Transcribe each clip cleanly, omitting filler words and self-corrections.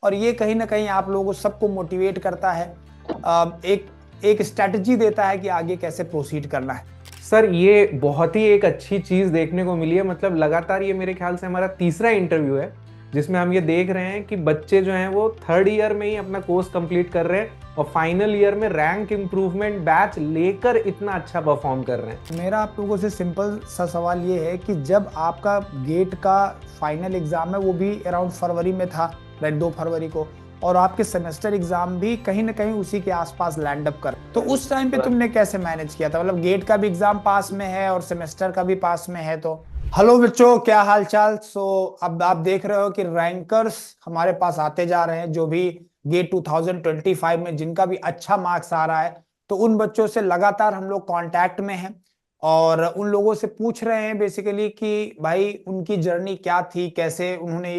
और ये कहीं ना कहीं आप लोगों को सबको मोटिवेट करता है, एक एक स्ट्रैटेजी देता है कि आगे कैसे प्रोसीड करना है। सर ये बहुत ही एक अच्छी चीज देखने को मिली है। मतलब लगातार ये मेरे ख्याल से हमारा तीसरा इंटरव्यू है जिसमें हम ये देख रहे हैं कि बच्चे जो हैं वो थर्ड ईयर में ही अपना कोर्स कंप्लीट कर रहे हैं और फाइनल ईयर में रैंक इम्प्रूवमेंट बैच लेकर इतना अच्छा परफॉर्म कर रहे हैं। मेरा आप लोगों से सिंपल सा सवाल ये है कि जब आपका गेट का फाइनल एग्जाम है वो भी अराउंड फरवरी में था, राइट, 2 फरवरी को, और आपके सेमेस्टर एग्जाम भी कहीं ना कहीं उसी के आसपास लैंड अप कर, तो उस टाइम पे तुमने कैसे मैनेज किया था? मतलब गेट का भी एग्जाम पास में है और सेमेस्टर का भी पास में है, तो हेलो बच्चों, क्या हाल चाल। अब आप देख रहे हो कि रैंकर्स हमारे पास आते जा रहे हैं, जो भी गेट 2025 में जिनका भी अच्छा मार्क्स आ रहा है, तो उन बच्चों से लगातार हम लोग कांटेक्ट में हैं और उन लोगों से पूछ रहे हैं बेसिकली कि भाई उनकी जर्नी क्या थी, कैसे उन्होंने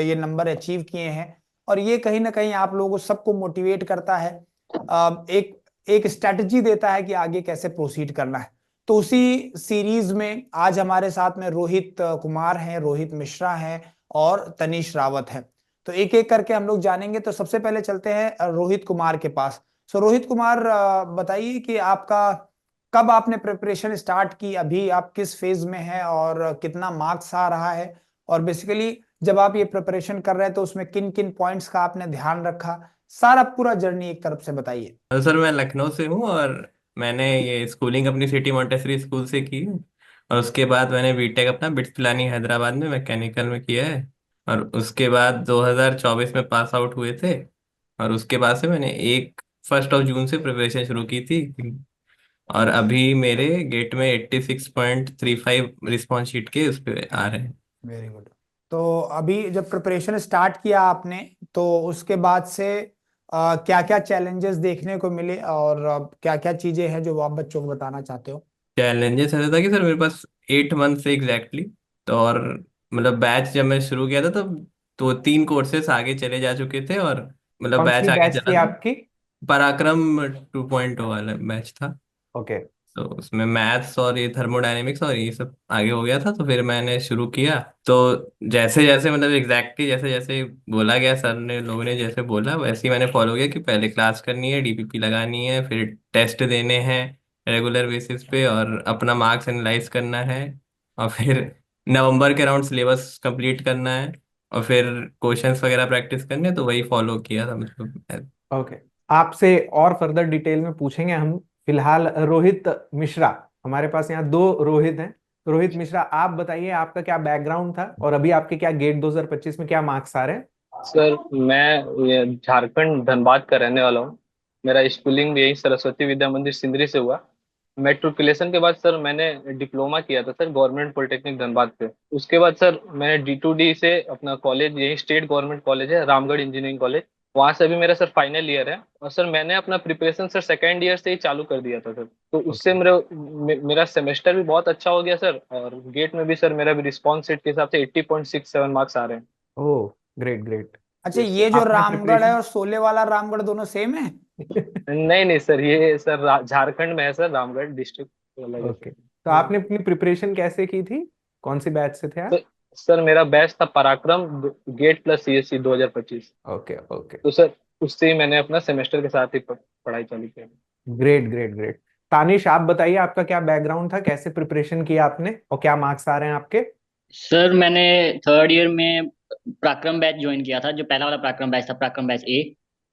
ये नंबर अचीव किए हैं। और ये कहीं ना कहीं आप लोगों को सबको मोटिवेट करता है, एक एक स्ट्रैटेजी देता है कि आगे कैसे प्रोसीड करना है। तो उसी सीरीज में आज हमारे साथ में रोहित कुमार हैं, रोहित मिश्रा हैं और तनीश रावत हैं। तो एक एक करके हम लोग जानेंगे। तो सबसे पहले चलते हैं रोहित कुमार के पास। रोहित कुमार, बताइए कि आपका कब आपने प्रिपरेशन स्टार्ट की, अभी आप किस फेज में हैं और कितना मार्क्स आ रहा है, और बेसिकली जब आप ये प्रिपरेशन कर रहे हैं तो उसमें किन किन पॉइंट्स का आपने ध्यान रखा, सारा पूरा जर्नी एक तरफ से बताइए। सर मैं लखनऊ से हूँ और मैंने ये स्कूलिंग अपनी सिटी मॉन्टेसरी स्कूल से की है। और उसके बाद मैंने बीटेक अपना बिट्स पिलानी हैदराबाद में मैकेनिकल में किया है। और उसके बाद 2024 में पास आउट हुए थे। और उसके बाद से मैंने 1 जून से प्रिपरेशन शुरू की थी। और अभी मेरे गेट में 86.35 रिस्पॉन्स शीट के उस पे आ रहे हैं। Very good. तो अभी जब प्रिपरेशन स्टार्ट किया आपने, तो उसके बाद से क्या क्या चैलेंजेस देखने को मिले और क्या क्या चीजें हैं जो आप बच्चों को बताना चाहते हो? चैलेंजेस ऐसा था कि सर मेरे पास 8 मंथ से एग्जैक्टली तो और मतलब बैच जब मैं शुरू किया था तो 3 कोर्सेस आगे चले जा चुके थे और मतलब कौन बैच सी आगे बैच थी चला था। आपकी? पराक्रम 2.0 वाला बैच था। ओके। तो उसमें मैथ्स और ये थर्मोडायनेमिक्स और ये सब आगे हो गया था तो फिर मैंने शुरू किया। तो जैसे जैसे मतलब एग्जैक्टली जैसे जैसे बोला गया सर ने लोगों ने जैसे बोला वैसे ही मैंने फॉलो किया कि पहले क्लास करनी है, डीपीपी लगानी है, फिर टेस्ट देने हैं रेगुलर बेसिस पे और अपना मार्क्स एनालाइज करना है। और फिर नवंबर के अराउंड सिलेबस कंप्लीट करना है और फिर क्वेश्चंस वगैरह प्रैक्टिस करने हैं, तो वही फॉलो किया था मतलब। ओके, आपसे और फर्दर डिटेल में पूछेंगे हम। फिलहाल रोहित मिश्रा, हमारे पास यहाँ दो रोहित हैं। तो रोहित मिश्रा, आप बताइए आपका क्या बैकग्राउंड था और अभी आपके क्या गेट 2025 में क्या मार्क्स आ रहे हैं? सर मैं ये झारखंड धनबाद का रहने वाला हूँ। मेरा स्कूलिंग भी यही सरस्वती विद्या मंदिर सिंदरी से हुआ। मेट्रिकुलेशन के बाद सर मैंने डिप्लोमा किया था सर गवर्नमेंट पॉलिटेक्निक धनबाद पे। उसके बाद सर मैंने D2D से अपना कॉलेज यही स्टेट गवर्नमेंट कॉलेज है रामगढ़ इंजीनियरिंग कॉलेज, वहां से अभी मेरा सर फाइनल ईयर है। और सर मैंने अपना प्रिपरेशन सर सेकेंड ईयर से ही चालू कर दिया था सर। तो उससे मेरा सेमेस्टर भी बहुत अच्छा हो गया सर और गेट में भी सर मेरा भी रिस्पॉन्स सेट के हिसाब से 80.67 मार्क्स आ रहे हैं। ओह, ग्रेट ग्रेट। अच्छा, ये जो आपने रामगढ़ है प्रिपरेशन और शोले वाला रामगढ़ दोनों सेम है? नहीं नहीं सर, ये सर झारखंड में है सर, रामगढ़ डिस्ट्रिक्ट अलग है ओके, सर। तो आपने अपनी प्रिपरेशन कैसे की थी? कौन सी बैच से थे तो आप? सर मेरा बैच था पराक्रम gate plus CSC 2025। Okay okay. तो सर उससे ही मैंने अपना सेमेस्टर के साथ ही पढ़ाई चालू किया। Great great great. तानिश, आप बताइए आपका क्या बैकग्राउंड था, कैसे प्रिपरेशन किया आपने और क्या मार्क्स आ रहे हैं आपके? सर मैंने थर्ड ईयर में पराक्रम बैच ज्वाइन किया था, जो पहला वाला पराक्रम बैच था, पराक्रम बैच ए।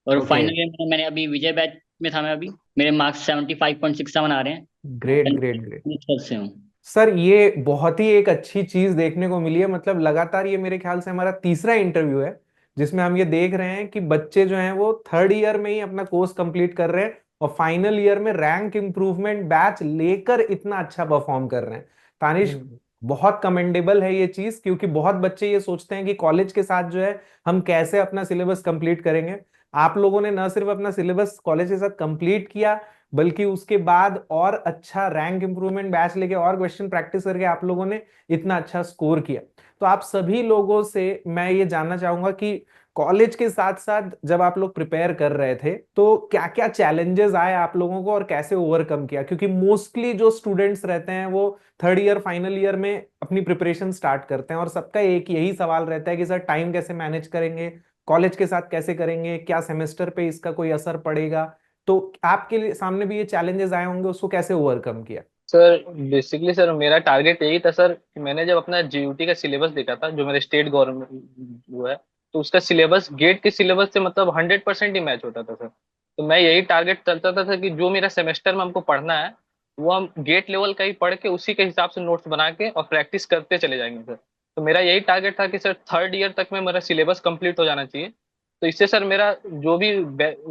और ओके। फाइनल ईयर में मैंने अभी विजय बैच में था। मैं अभी मेरे मार्क्स 75.67 आ रहे हैं। ग्रेट और ग्रेट ग्रेट। मैं थर्ड से हूँ। सर ये बहुत ही एक अच्छी चीज देखने को मिली है। मतलब लगातार ये मेरे ख्याल से हमारा तीसरा इंटरव्यू है जिसमें हम ये देख रहे हैं कि बच्चे जो हैं वो थर्ड ईयर में ही अपना कोर्स कंप्लीट कर रहे हैं और फाइनल ईयर में रैंक इम्प्रूवमेंट बैच लेकर इतना अच्छा परफॉर्म कर रहे हैं। तानिश, हम्म। बहुत कमेंडेबल है ये चीज, क्योंकि बहुत बच्चे ये सोचते हैं कि कॉलेज के साथ जो है हम कैसे अपना सिलेबस कंप्लीट करेंगे। आप लोगों ने न सिर्फ अपना सिलेबस कॉलेज के साथ कंप्लीट किया, बल्कि उसके बाद और अच्छा रैंक इंप्रूवमेंट बैच लेके और क्वेश्चन प्रैक्टिस करके आप लोगों ने इतना अच्छा स्कोर किया। तो आप सभी लोगों से मैं ये जानना चाहूंगा कि कॉलेज के साथ साथ जब आप लोग प्रिपेयर कर रहे थे तो क्या क्या चैलेंजेस आए आप लोगों को और कैसे ओवरकम किया, क्योंकि मोस्टली जो स्टूडेंट्स रहते हैं वो थर्ड ईयर फाइनल ईयर में अपनी प्रिपरेशन स्टार्ट करते हैं और सबका एक यही सवाल रहता है कि सर टाइम कैसे मैनेज करेंगे, कॉलेज के साथ कैसे करेंगे, क्या सेमेस्टर पे इसका कोई असर पड़ेगा, तो आपके लिए सामने भी ये चैलेंजेस आए होंगे, उसको कैसे ओवरकम किया? सर बेसिकली सर मेरा टारगेट यही था सर कि मैंने जब अपना जीयूटी का सिलेबस देखा था जो मेरे स्टेट गवर्नमेंट वो है, तो उसका सिलेबस गेट के सिलेबस से मतलब 100% ही मैच होता था सर। तो मैं यही टारगेट चलता था सर कि जो मेरा सेमेस्टर में हमको पढ़ना है वो हम गेट लेवल का ही पढ़ के उसी के हिसाब से नोट्स बना के और प्रैक्टिस करते चले जाएंगे सर। तो मेरा यही टारगेट था कि सर 3rd ईयर तक में मेरा सिलेबस कंप्लीट हो जाना चाहिए। तो इससे सर मेरा जो भी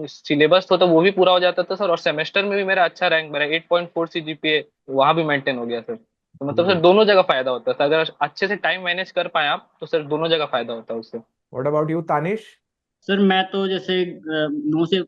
सिलेबस होता वो भी पूरा हो जाता था सर, और सेमेस्टर में भी मेरा अच्छा रैंक, मेरा 8.4 CGPA वहां भी मेंटेन हो गया सर। तो मतलब सर दोनों जगह फायदा होता है, अगर अच्छे से टाइम मैनेज कर पाए आप तो सर दोनों जगह फायदा होता है उससे। What about you Tanish? Sir मैं तो जैसे 9 से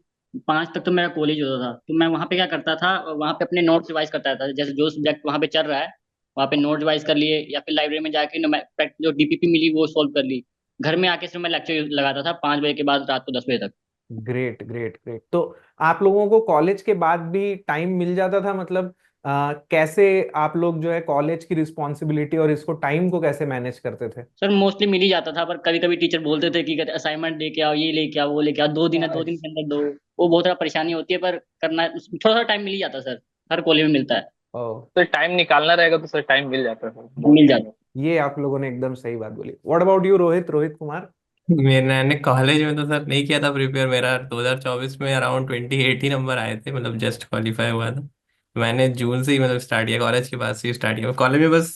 5 तक तो मेरा कॉलेज होता था, तो मैं वहाँ पे क्या करता था, वहाँ पे अपने नोट्स रिवाइज करता था। जैसे जो सब्जेक्ट वहाँ पे चल रहा है वहाँ पे नोट रिवाइज कर लिए, या फिर लाइब्रेरी में जाके जो डीपीपी मिली वो सॉल्व कर ली। घर में आके सिर्फ मैं लेक्चर लगाता था 5 बजे के बाद रात को 10 बजे तक। Great great great. तो आप लोगों को कॉलेज के बाद भी टाइम मिल जाता था, मतलब कैसे आप लोग जो है कॉलेज की रिस्पॉन्सिबिलिटी और इसको टाइम को कैसे मैनेज करते थे? सर मोस्टली मिल ही जाता था, पर कभी कभी टीचर बोलते थे कि असाइनमेंट लेके आओ, ये लेके आओ, वो लेके आओ, 2 दिन है, 2 दिन के अंदर दो। वो बहुत ज़्यादा परेशानी होती है, पर करना थोड़ा सा टाइम मिल ही जाता है सर। हर कॉलेज में मिलता है। ओह, सर टाइम निकालना रहेगा तो सर टाइम मिल जाता है सर। मिल जाता है। ये आप लोगों ने एकदम सही बात बोली। What about you Rohit, Rohit Kumar? मैंने कॉलेज में तो सर नहीं किया था प्रिपेयर। मेरा 2024 में अराउंड 28 ही नंबर आए थे, मतलब जस्ट क्वालिफाई हुआ था। मैंने जून से ही मतलब स्टार्ट किया, कॉलेज के बाद से ही स्टार्ट किया। कॉलेज में बस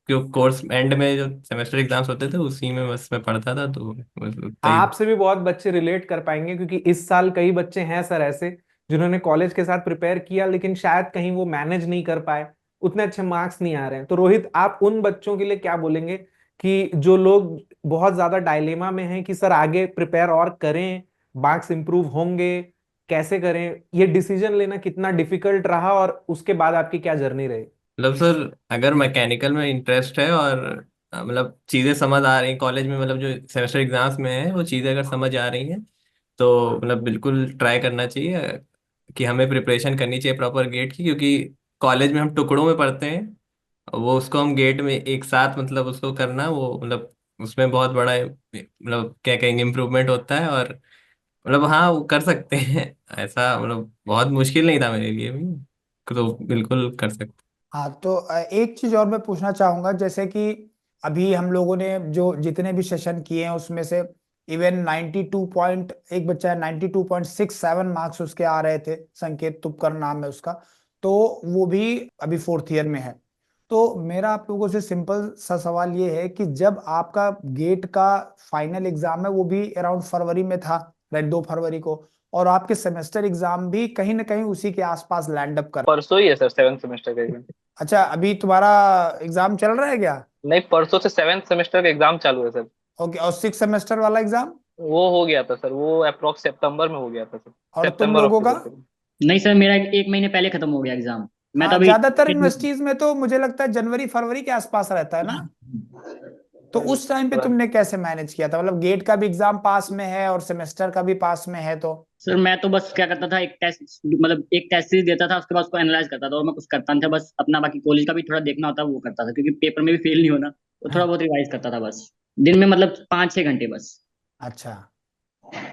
जो कोर्स एंड में जो सेमेस्टर एग्जाम्स होते थे उसी में बस मैं पढ़ता था, तो बस उतना ही। आपसे भी बहुत बच्चे रिलेट कर पाएंगे, क्योंकि इस साल कई बच्चे हैं सर ऐसे जिन्होंने कॉलेज के साथ प्रिपेयर किया, लेकिन शायद कहीं वो मैनेज नहीं कर पाए, उतने अच्छे मार्क्स नहीं आ रहे हैं। तो रोहित, आप उन बच्चों के लिए क्या बोलेंगे कि जो लोग बहुत ज्यादा डायलेमा में हैं कि सर आगे प्रिपेयर और करें, मार्क्स इंप्रूव होंगे, कैसे करें, ये डिसीजन लेना कितना डिफिकल्ट रहा, और उसके बाद आपकी क्या जर्नी रही? मतलब सर अगर मैकेनिकल में इंटरेस्ट है और मतलब चीज़ें समझ आ रही हैं कॉलेज में, मतलब जो सेमेस्टर एग्जाम्स में है वो चीज़ें अगर समझ आ रही हैं तो मतलब बिल्कुल ट्राई करना चाहिए कि हमें प्रिपरेशन करनी चाहिए प्रॉपर गेट की, क्योंकि कॉलेज में हम टुकड़ों में पढ़ते हैं, वो उसको हम गेट में एक साथ मतलब उसको करना, वो मतलब उसमें बहुत बड़ा मतलब क्या कहेंगे इम्प्रूवमेंट होता है। और मतलब हाँ वो कर सकते हैं ऐसा, मतलब बहुत मुश्किल नहीं था मेरे लिए भी, तो बिल्कुल कर सकते। हाँ, तो एक चीज और मैं पूछना चाहूंगा, जैसे कि अभी हम लोगों ने जो जितने भी सेशन किए हैं उसमें से इवन 92 पॉइंट, एक बच्चा है 92.67 मार्क्स उसके आ रहे थे, संकेत तुपकर नाम है उसका। तो वो भी अभी 4th ईयर में है। तो मेरा आप लोगों से सिंपल सा सवाल ये है कि जब आपका गेट का फाइनल एग्जाम है वो भी अराउंड फरवरी में था, राइट, 2 फरवरी को, और आपके सेमेस्टर एग्जाम भी कहीं ना कहीं उसी के आसपास लैंड अप कर। परसों ही है सर 7th सेमेस्टर का एग्जाम। अच्छा, अभी तुम्हारा एग्जाम चल रहा है क्या? नहीं, परसों से 7th सेमेस्टर का एग्जाम चालू है सर। ओके, और 6 सेमेस्टर वाला एग्जाम? वो हो गया था सर, वो अप्रोक्स सितंबर में हो गया था सर। और तुम सितंबर लोगों का? अक्टूबर के। नहीं सर, मेरा 1 महीने पहले खत्म हो गया एग्जाम। मैं तो हाँ, अभी ज्यादातर यूनिवर्सिटीज में तो मुझे लगता है जनवरी फरवरी के आसपास रहता है ना। तो उस टाइम पे तुमने कैसे मैनेज किया था, मतलब गेट का भी एग्जाम पास में है और सेमेस्टर का भी पास में है तो? सर मैं तो बस क्या करता था, एक टेस्ट मतलब एक टेस्ट सीरीज देता था, उसके बाद उसको एनालाइज करता था, और मैं कुछ करता नहीं था बस अपना। बाकी कॉलेज का भी थोड़ा देखना होता वो करता था, क्योंकि पेपर में भी फेल नहीं होना, तो थोड़ा बहुत रिवाइज करता था बस। दिन में मतलब 5-6 घंटे बस। अच्छा,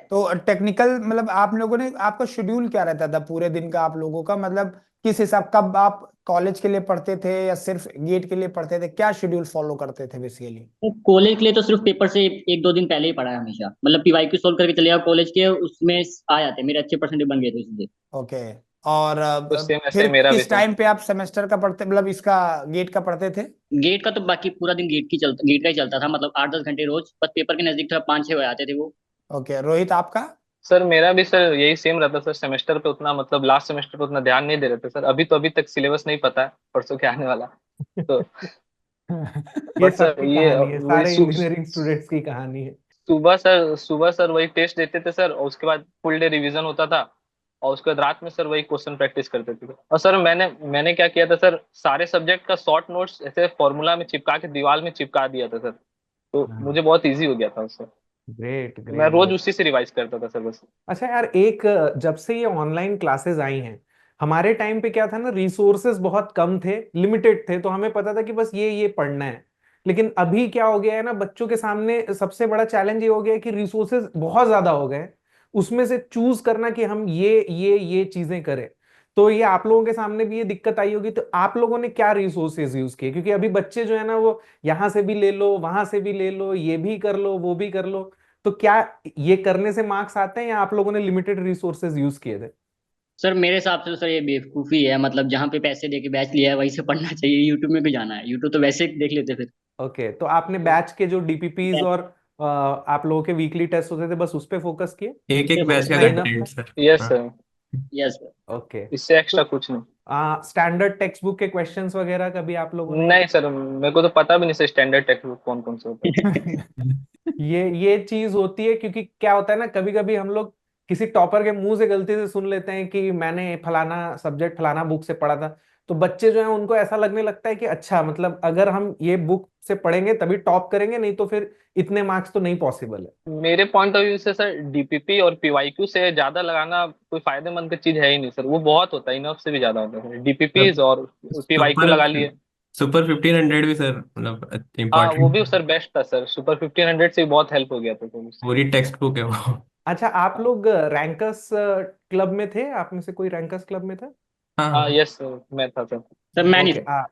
तो टेक्निकल मतलब आप लोगों ने, आपका शेड्यूल क्या रहता था पूरे दिन का आप लोगों का, मतलब किस हिसाब, कब आप कॉलेज के लिए पढ़ते थे या सिर्फ गेट के लिए पढ़ते थे, क्या शेड्यूल फॉलो करते थे बेसिकली? तो कॉलेज के लिए तो सिर्फ पेपर से 1-2 दिन पहले ही पढ़ा है हमेशा। मतलब पीवाईक्यू सोल्व करके चले जाओ कॉलेज के, उसमें आ जाते मेरे अच्छे परसेंटेज बन गए थे उससे। ओके। और तो सेम फिर ऐसे मेरा भी किस सर। टाइम पे आप सेमेस्टर का पढ़ते, मतलब इसका गेट का पढ़ते थे? गेट का तो बाकी पूरा दिन गेट का ही चलता था, मतलब 8-10 घंटे रोज। बस पेपर के नजदीक थोड़ा 5-6 हो जाते थे वो। ओके, रोहित आपका? सर मेरा भी सर यही सेम रहता सर। सेमेस्टर पे उतना मतलब लास्ट सेमेस्टर पे उतना ध्यान नहीं दे रहे थे सर। अभी तक सिलेबस नहीं पता है परसों क्या आने वाला। तो ये बट सर सबकी ये कहानी है, वही सारे इंजीनियरिंग स्टूडेंट्स की कहानी है। सुबह सर वही टेस्ट देते थे सर, और उसके बाद फुल डे रिवीजन होता था। और उसके बाद रात में सर वही क्वेश्चन प्रैक्टिस करते थे। और सर मैंने क्या किया था सर, सारे सब्जेक्ट का शॉर्ट नोट्स ऐसे फॉर्मूला में चिपका के दीवार में चिपका दिया था सर। तो मुझे बहुत इजी हो गया था उससे। ग्रेट तो मैं ग्रेट रोज ग्रेट। उसी से रिवाइज करता था सर बस। अच्छा यार, एक जब से ये ऑनलाइन क्लासेस आई हैं, हमारे टाइम पे क्या था ना, रिसोर्सेज बहुत कम थे, लिमिटेड थे, तो हमें पता था कि बस ये पढ़ना है। लेकिन अभी क्या हो गया है ना, बच्चों के सामने सबसे बड़ा चैलेंज ये हो गया है कि रिसोर्सेज बहुत ज्यादा हो गए हैं, उसमें से चूज करना कि हम ये चीजें करें। तो ये आप लोगों के सामने भी ये दिक्कत आई होगी, तो आप लोगों ने क्या रिसोर्सेज यूज किए? क्योंकि अभी बच्चे जो है ना, वो यहां से भी ले लो, वहां से भी ले लो, ये भी कर लो, वो भी कर लो। तो क्या ये करने से मार्क्स आते हैं, या आप लोगों ने लिमिटेड रिसोर्सेज यूज किए थे? सर मेरे हिसाब से तो सर ये बेवकूफ़ी है, मतलब जहाँ पे पैसे दे के बैच लिया है वहीं से पढ़ना चाहिए, यूट्यूब में भी जाना है, यूट्यूब तो वैसे ही देख लेते फिर। ओके, तो आपने बैच के जो डीपीपीज और आप लोगों के वीकली टेस्ट होते थे, बस उस पे फोकस किए? एक उस पे एक बैच फोकस का इतना किया। इनफ कंटेंट था? सर। यस हाँ। Sir, yes sir. ओके। इससे तो एक्स्ट्रा कुछ नहीं। स्टैंडर्ड टेक्स्ट बुक के क्वेश्चंस वगैरह कभी आप लोगों ने नहीं सर, मेरे को तो पता भी नहीं सर स्टैंडर्ड टेक्स्ट बुक कौन कौन से होते हैं। ये चीज होती है, क्योंकि क्या होता है ना, कभी कभी हम लोग किसी टॉपर के मुंह से गलती से सुन लेते हैं कि मैंने फलाना सब्जेक्ट फलाना बुक से पढ़ा था। तो बच्चे जो है उनको ऐसा लगने लगता है कि अच्छा, मतलब अगर हम ये बुक से पढ़ेंगे तभी टॉप करेंगे, नहीं तो फिर इतने मार्क्स तो नहीं पॉसिबल है। मेरे पॉइंट ऑफ व्यू से सर डीपीपी और पीवाईक्यू से ज्यादा लगाना कोई फायदेमंद की चीज है ही नहीं सर, वो बहुत होता है, इनफ से भी ज्यादा होता है डीपीपीज मतलब और पीवाईक्यू सुपर लगा लिए। सुपर 1500 भी सर मतलब हाँ वो इम्पोर्टेंट। भी सर बेस्ट था सर, सुपर 1500 से भी बहुत हेल्प हो गया था तो उससे। पूरी टेक्स्ट बुक है वो। अच्छा, आप लोग रैंकर्स क्लब में थे? आप में से कोई रैंकर्स क्लब में था? हाँ हाँ हाँ। यस सर, मैं था सर। सर मैं नहीं ओके। था।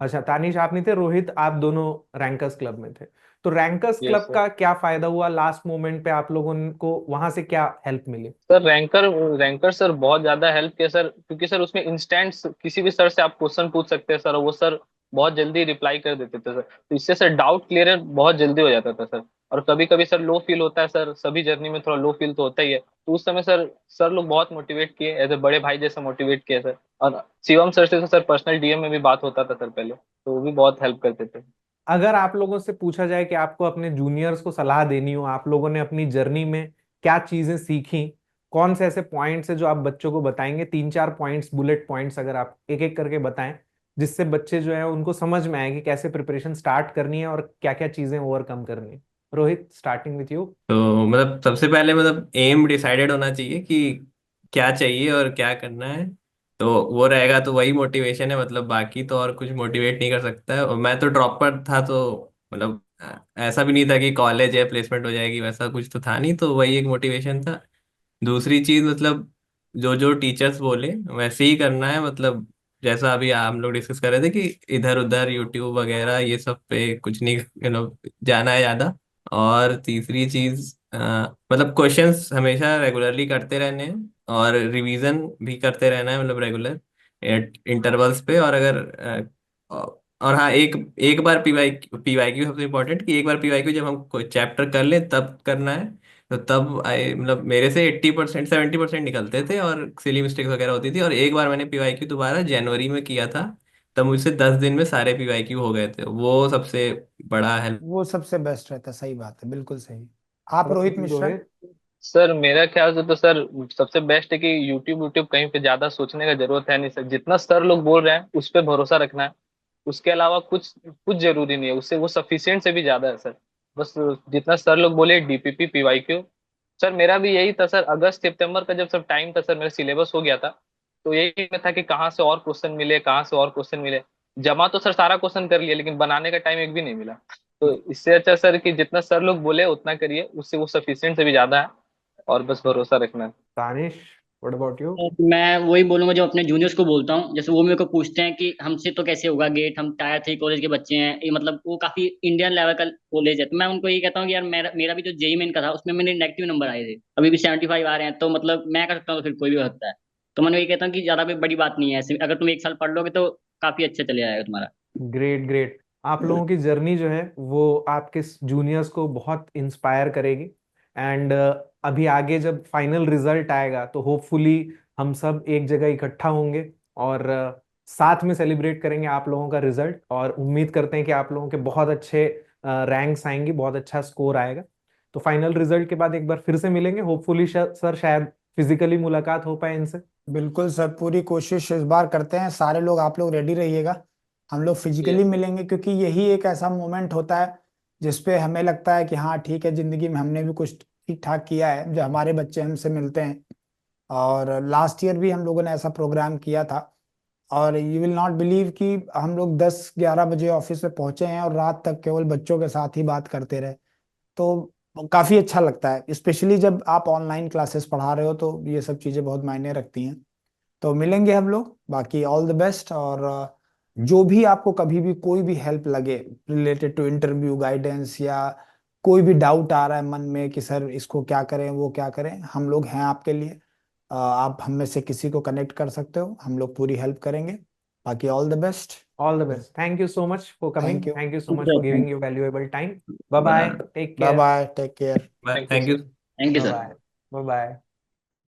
अच्छा, तानिश आप नहीं थे, रोहित आप दोनों रैंकर्स क्लब में थे। तो रैंकर्स यस क्लब सर। का क्या फायदा हुआ लास्ट मोमेंट पे? आप लोगों को वहां से क्या हेल्प मिली? सर रैंकर रैंकर सर बहुत ज्यादा हेल्प किया सर, क्योंकि सर उसमें इंस्टेंट किसी भी सर से आप क्वेश्चन पूछ सकते हैं सर, वो सर बहुत जल्दी रिप्लाई कर देते थे सर, तो इससे सर डाउट क्लियर बहुत जल्दी हो जाता था सर। और कभी कभी सर लो फील होता है सर, सभी जर्नी में थोड़ा लो फील तो होता ही है, तो उस समय सर सर लोग बहुत मोटिवेट किए, एज ए बड़े भाई जैसा मोटिवेट किए सर। और शिवम सर से तो सर पर्सनल डीएम में भी बात होता था सर पहले, तो वो भी बहुत हेल्प करते थे। अगर आप लोगों से पूछा जाए कि आपको अपने जूनियर्स को सलाह देनी हो, आप लोगों ने अपनी जर्नी में क्या चीजें सीखी, कौन से ऐसे पॉइंट्स है जो आप बच्चों को बताएंगे? 3-4 पॉइंट्स, बुलेट पॉइंट्स अगर आप एक एक करके बताएं, जिससे बच्चे जो है उनको समझ में आए कि कैसे प्रिपरेशन स्टार्ट करनी है और क्या क्या चीजें ओवरकम करनी है। Rohit, starting with you. तो मतलब सबसे पहले मतलब एम डिसाइडेड होना चाहिए कि क्या चाहिए और क्या करना है। तो वो रहेगा तो वही मोटिवेशन है, मतलब बाकी तो और कुछ मोटिवेट नहीं कर सकता है। और मैं तो ड्रॉपर था, तो मतलब ऐसा भी नहीं था कि कॉलेज है प्लेसमेंट हो जाएगी, वैसा कुछ तो था नहीं, तो वही एक मोटिवेशन था। दूसरी चीज मतलब जो जो टीचर्स बोले वैसे ही करना है, मतलब जैसा अभी हम लोग डिस्कस कर रहे थे कि इधर उधर यूट्यूब वगैरह ये सब पे कुछ नहीं जाना है ज्यादा। और तीसरी चीज मतलब क्वेश्चंस हमेशा रेगुलरली करते रहने हैं, और रिवीजन भी करते रहना है, मतलब रेगुलर इंटरवल्स पे। और अगर और हाँ, एक एक बार पीवाई क्यू सबसे इम्पोर्टेंट, कि एक बार पीवाई क्यू जब हम कोई चैप्टर कर लें तब करना है। तो तब आई मतलब मेरे से 80% 70% निकलते थे और सिली मिस्टेक्स वगैरह होती थी। और एक बार मैंने पीवाईक्यू दोबारा जनवरी में किया था, तब मुझसे 10 दिन में सारे पीवाईक्यू हो गए थे, वो सबसे बड़ा हेल्प। वो सबसे बेस्ट रहता है, सही बात है, बिल्कुल सही। आप रोहित मिश्रा। रोहित। सर मेरा ख्याल से तो सर सबसे बेस्ट है कि यूट्यूब यूट्यूब कहीं पे ज्यादा सोचने का जरूरत है नहीं सर, जितना सर लोग बोल रहे हैं उस पर भरोसा रखना है। उसके अलावा कुछ कुछ जरूरी नहीं है, उससे वो सफिशियंट से भी ज्यादा है सर। बस जितना सर लोग बोले डीपीपी पीवाईक्यू। सर मेरा भी यही था सर, अगस्त सितंबर का जब सब टाइम था सर, मेरा सिलेबस हो गया था, तो यही में था कि कहाँ से और क्वेश्चन मिले, कहाँ से और क्वेश्चन मिले। जमा तो सर सारा क्वेश्चन कर लिया, लेकिन बनाने का टाइम एक भी नहीं मिला। तो इससे अच्छा सर कि जितना सर लोग बोले उतना करिए, उससे वो सफिशियंट से भी ज्यादा है, और बस भरोसा रखना है। Tanish, what about you? तो मैं वही बोलूंगा जो अपने जूनियर्स को बोलता हूँ, जैसे वो मेरे को पूछते हैं कि हमसे तो कैसे होगा गेट, हम टायर 3 कॉलेज के बच्चे हैं, ये मतलब वो काफी इंडियन लेवल का कॉलेज है, तो मैं उनको यही कहता हूँ कि यार मेरा मेरा भी जो जेई मेन का था उसमें मेरे नेगेटिव नंबर आए थे, अभी भी 75 आ रहे हैं, तो मतलब मैं कर सकता हूँ तो फिर कोई भी कर सकता है। तो मैं यही कहता हूँ कि ज्यादा कोई बड़ी बात नहीं है ऐसे, अगर तुम एक साल पढ़ लोगे तो काफी अच्छे चले जाएगा तुम्हारा। Great, great. आप लोगों की जर्नी जो है वो आपके जूनियर्स को बहुत इंस्पायर करेगी। एंड अभी आगे जब फाइनल रिजल्ट आएगा तो होपफुली हम सब एक जगह इकट्ठा होंगे और साथ में सेलिब्रेट करेंगे आप लोगों का रिजल्ट, और उम्मीद करते हैं कि आप लोगों के बहुत अच्छे रैंक्स आएंगी, बहुत अच्छा स्कोर आएगा। तो फाइनल रिजल्ट के बाद एक बार फिर से मिलेंगे, होपफुली सर शायद फिजिकली मुलाकात हो पाए इनसे। बिल्कुल सर, पूरी कोशिश इस बार करते हैं, सारे लोग आप लोग रेडी रहिएगा। हम लोग फिजिकली यस सर। मिलेंगे, क्योंकि यही एक ऐसा मोमेंट होता है जिसपे हमें लगता है कि हाँ ठीक है, जिंदगी में हमने भी कुछ ठीक ठाक किया है, जब हमारे बच्चे हमसे मिलते हैं। और लास्ट ईयर भी हम लोगों ने ऐसा प्रोग्राम किया था, और यू विल नॉट बिलीव कि हम लोग 10-11 बजे ऑफिस में पहुंचे हैं और रात तक केवल बच्चों के साथ ही बात करते रहे। तो काफी अच्छा लगता है, स्पेशली जब आप ऑनलाइन क्लासेस पढ़ा रहे हो तो ये सब चीजें बहुत मायने रखती हैं। तो मिलेंगे हम लोग, बाकी ऑल द बेस्ट। और जो भी आपको कभी भी कोई भी हेल्प लगे रिलेटेड टू इंटरव्यू गाइडेंस, या कोई भी डाउट आ रहा है मन में कि सर इसको क्या करें वो क्या करें, हम लोग हैं आपके लिए। आप हम में से किसी को कनेक्ट कर सकते हो, हम लोग पूरी हेल्प करेंगे। बाकी all the best. All the best. Thank you so much for coming. Thank you. Thank you so much sir, for giving your valuable time. Bye bye. Take bye care. Bye, take care. Thank you thank you. Sir. Thank you Bye sir. bye. Bye bye.